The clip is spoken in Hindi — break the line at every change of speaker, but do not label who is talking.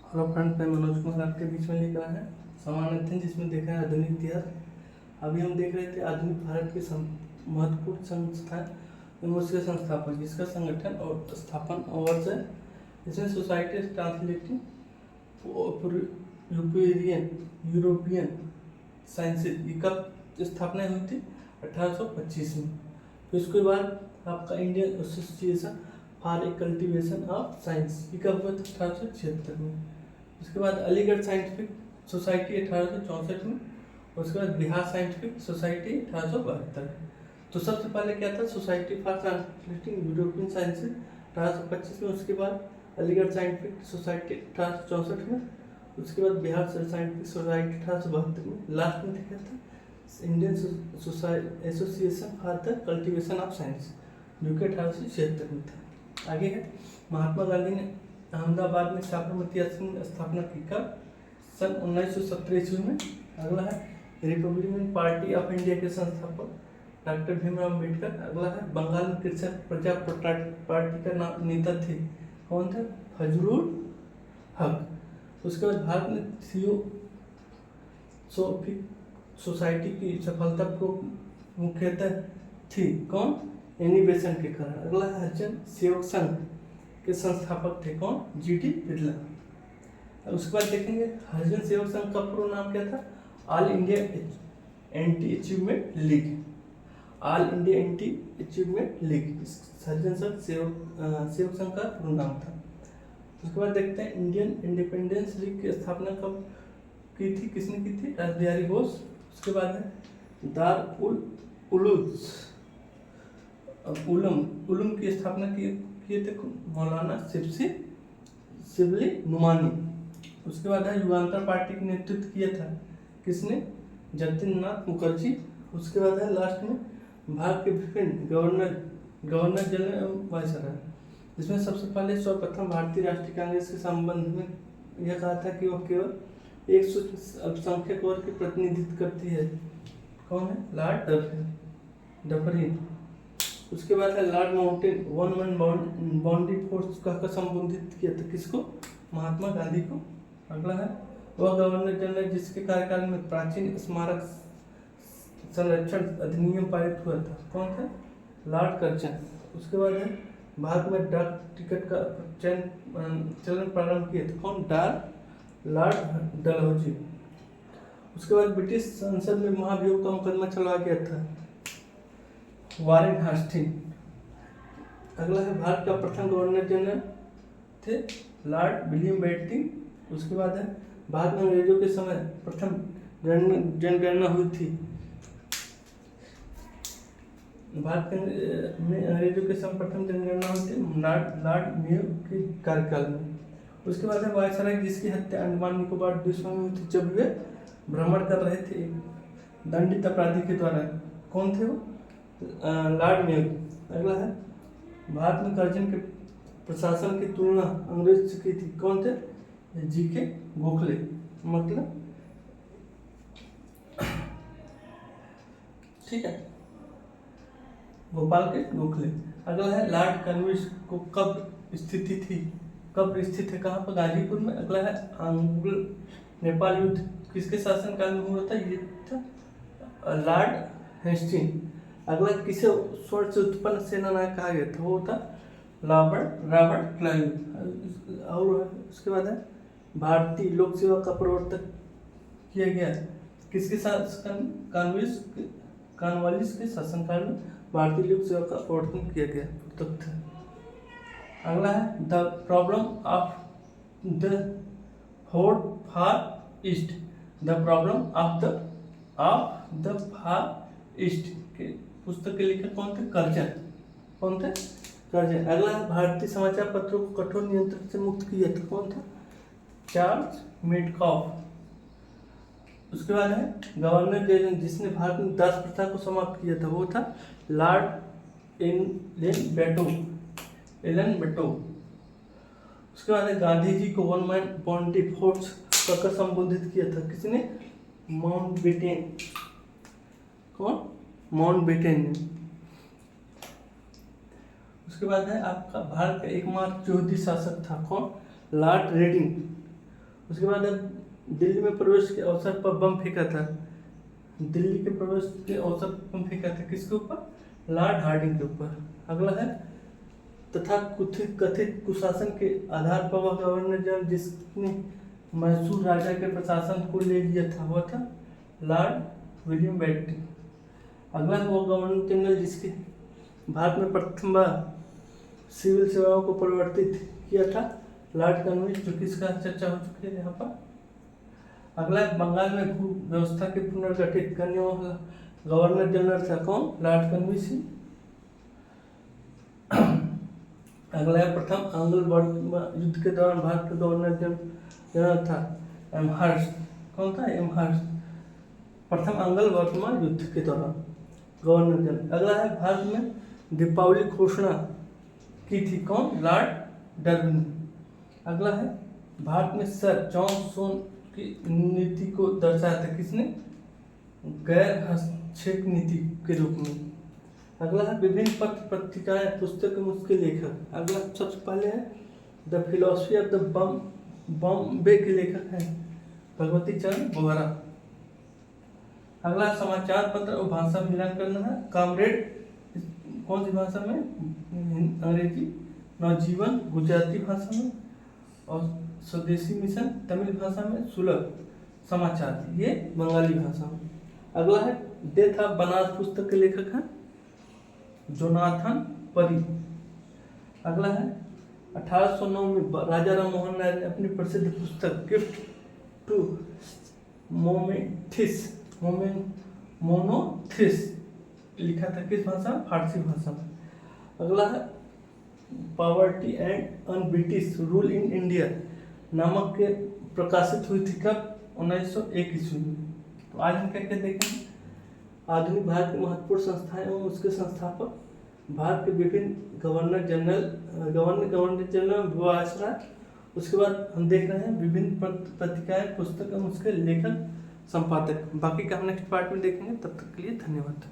हेलो फ्रेंड्स, मैं मनोज कुमार आपके बीच में लेकर आया सामान्य अध्ययन, जिसमें देखा है आधुनिक इतिहास। अभी हम देख रहे थे आधुनिक भारत के महत्वपूर्ण संस्था एवं उसके संस्थापक, जिसका संगठन और स्थापन वर्ष है। इसमें सोसाइटी ट्रांसलेटिंग यूरोपियन साइंसेज का स्थापना हुई थी 1825 में। फिर उसके बाद आपका Indian association for a cultivation of science ये कब हुआ था? 1876 में। उसके बाद अलीगढ़ साइंटिफिक सोसाइटी 1864 में। उसके बाद बिहार साइंटिफिक सोसाइटी 1872। तो सबसे पहले क्या था? Society for translating European sciences 1825 में। उसके बाद अलीगढ़ साइंटिफिक सोसाइटी 1864 में। उसके बाद बिहार साइंटिफिक सोसाइटी 1872 में। लास्ट में क्या था? Indian association for the cultivation of science, जो कि 1876 में था। आगे है महात्मा गांधी ने अहमदाबाद में साबरमती आश्रम की स्थापना की कब? सन 1917 में। अगला है रिपब्लिकन पार्टी ऑफ इंडिया के संस्थापक डॉक्टर भीमराव अम्बेडकर। अगला है बंगाल में कृषक प्रजा पार्टी का नेता थे, कौन थे? फजलुल हक। उसके बाद भारत में थियोसॉफिक सोसाइटी की सफलता को मुख्यतः थी, कौन? एनी बेसेंट के कारण। अगला है हरिजन सेवक संघ के संस्थापक थे, कौन? जीटी बिरला। उसके बाद देखेंगे हरिजन सेवक संघ का पूरा नाम क्या था? All India anti achievement league. All India anti achievement league Harijan Sevak Sangh का पूरा नाम था। उसके बाद देखते हैं इंडियन इंडिपेंडेंस लीग की स्थापना कब की थी, किसने की थी? रास बिहारी घोष। उसके बाद है दार उलूम की स्थापना किए थे मौलाना शिबली नुमानी। उसके बाद है युगांतर पार्टी का नेतृत्व किया था, किसने? जतिन नाथ मुखर्जी। उसके बाद है लास्ट में भारत के विभिन्न गवर्नर जनरल एवं वायसराय। इसमें सबसे पहले सर्वप्रथम भारतीय राष्ट्रीय कांग्रेस के संबंध में यह कहा था कि वह केवल एक अल्पसंख्यक वर्ग की प्रतिनिधित्व करती है, कौन है? Lord Dufferin. उसके बाद है Lord mountain one boundary force का संबोधित किया था, किसको? महात्मा गांधी को। अगला है वह गवर्नर जनरल जिसके कार्यकाल में प्राचीन स्मारक संरक्षण अधिनियम पारित हुआ था, कौन था? Lord Curzon. उसके बाद है भारत में डाक टिकट का चलन प्रारंभ किया था, कौन? लॉर्ड डलहौजी। उसके बाद ब्रिटिश संसद में महाभियोग का मुकदमा चलाया गया था, वारेन हास्टिंग। अगला है भारत का प्रथम गवर्नर जनरल थे लॉर्ड विलियम बेंटिंक। उसके बाद है भारत में अंग्रेजों के समय प्रथम जनगणना हुई थी, भारत में अंग्रेजों के समय प्रथम जनगणना हुई थी लॉर्ड मेयो के कार्यकाल में। उसके बाद है वायसराय जिसकी हत्या अंडमान निकोबार द्वीप में हुई थी, जब वे भ्रमण कर रहे थे दंडित अपराधी के द्वारा, कौन थे वो? Lord Mayo. अगला है भारत में कर्जन के प्रशासन की तुलना अंग्रेज से की थी, कौन थे? जीके गोखले। मतलब ठीक है, गोपाल के गोखले। अगला है लॉर्ड कॉर्नवालिस को कब स्थित है, कहाँ पर? गाजीपुर में। अगला है अंग्ल नेपाल युद्ध किसके शासनकाल में हुआ था? ये था लॉर्ड हेस्टिंग। अगला किसे स्वर्ण से उत्पन्न सेना नायक कहा गया था? वो था रॉबर्ट क्लाइव। और उसके बाद है भारतीय लोक सेवा का प्रवर्तक किया गया किसके शासन? कॉर्नवालिस के शासनकाल में भारतीय लोक सेवा का प्रवर्तन किया गया तथ्य। अगला है the problem of the horde far east. The problem of the far east के पुस्तक के लेखक कौन थे? कर्जन। कौन थे? कर्जन। अगला है भारतीय समाचार पत्रों को कठोर नियंत्रण से मुक्त किया था, कौन था? Charles Metcalfe. उसके बाद है गवर्नर जनरल जिसने भारत में दास प्रथा को समाप्त किया था, वो था लॉर्ड एलन बेटो। उसके बाद है गांधी जी को वन मैन बाउंड्री फोर्स कहकर संबोधित किया था, किसने? माउंटबेटन। कौन? माउंटबेटन ने। उसके बाद है आपका भारत का एकमात्र यहूदी शासक था, कौन? Lord Reading. उसके बाद दिल्ली में प्रवेश के अवसर पर बम फेंका था। दिल्ली के प्रवेश के अवसर पर बम फेंका था किसके ऊपर? लॉर्ड हार्डिंग के ऊपर। अगला है तथा कथित कुशासन के आधार पर वह गवर्नर जनरल जिसने मैसूर राजा के प्रशासन को ले लिया था वह था लॉर्ड विलियम बेंटिक। अगला है वो गवर्नर जनरल जिसके भारत में प्रथम बार सिविल सेवाओं को परिवर्तित किया था लॉर्ड कॉर्नवालिस, जो किसका चर्चा हो चुकी है यहाँ पर। अगला है बंगाल में भू व्यवस्था के पुनर्गठित करने वाला गवर्नर जनरल था कौन? Lord Cornwallis. अगला है प्रथम आंग्ल बर्मा युद्ध के दौरान भारत का गवर्नर जनरल था एमहर्स्ट। कौन था? एमहर्स्ट। प्रथम आंग्ल बर्मा युद्ध के दौरान गवर्नर जनरल। अगला है भारत में दीपावली घोषणा की थी कौन? Lord Darwin. अगला है भारत में सर जॉन सोन की नीति को दर्शाया था किसने? गैर हस्तक्षेप नीति के रूप में। अगला है विभिन्न पत्र पत्रिकाएं पुस्तक एवं उसके लेखक। अगला सबसे पहले है the philosophy of the Bombay के लेखक हैं भगवती चरण बोहरा। अगला समाचार पत्र और भाषा मिलान करना है। कामरेड कौन सी भाषा में? अंग्रेजी। नवजीवन गुजराती भाषा में और स्वदेशी मिशन तमिल भाषा में। सुलभ समाचार ये बंगाली भाषा में। अगला है डेथ ऑफ बनारस पुस्तक के लेखक हैं जोनाथन परी। अगला है 1809 में राजा राम मोहन राय ने अपनी प्रसिद्ध पुस्तक गिफ्ट टू मोनोथिस लिखा था किस भाषा? फारसी भाषा में। अगला है poverty and un British rule in India नामक के प्रकाशित हुई थी कब? 1901 ईस्वी में। तो आज हम क्या क्या देखेंगे? आधुनिक भारत की महत्वपूर्ण संस्थाएं एवं उसके संस्थापक, भारत के विभिन्न गवर्नर जनरल वायसराय। उसके बाद हम देख रहे हैं विभिन्न पत्रिकाएं पुस्तक एवं उसके लेखक संपादक। बाकी का हम नेक्स्ट पार्ट में देखेंगे। तब तक के लिए धन्यवाद।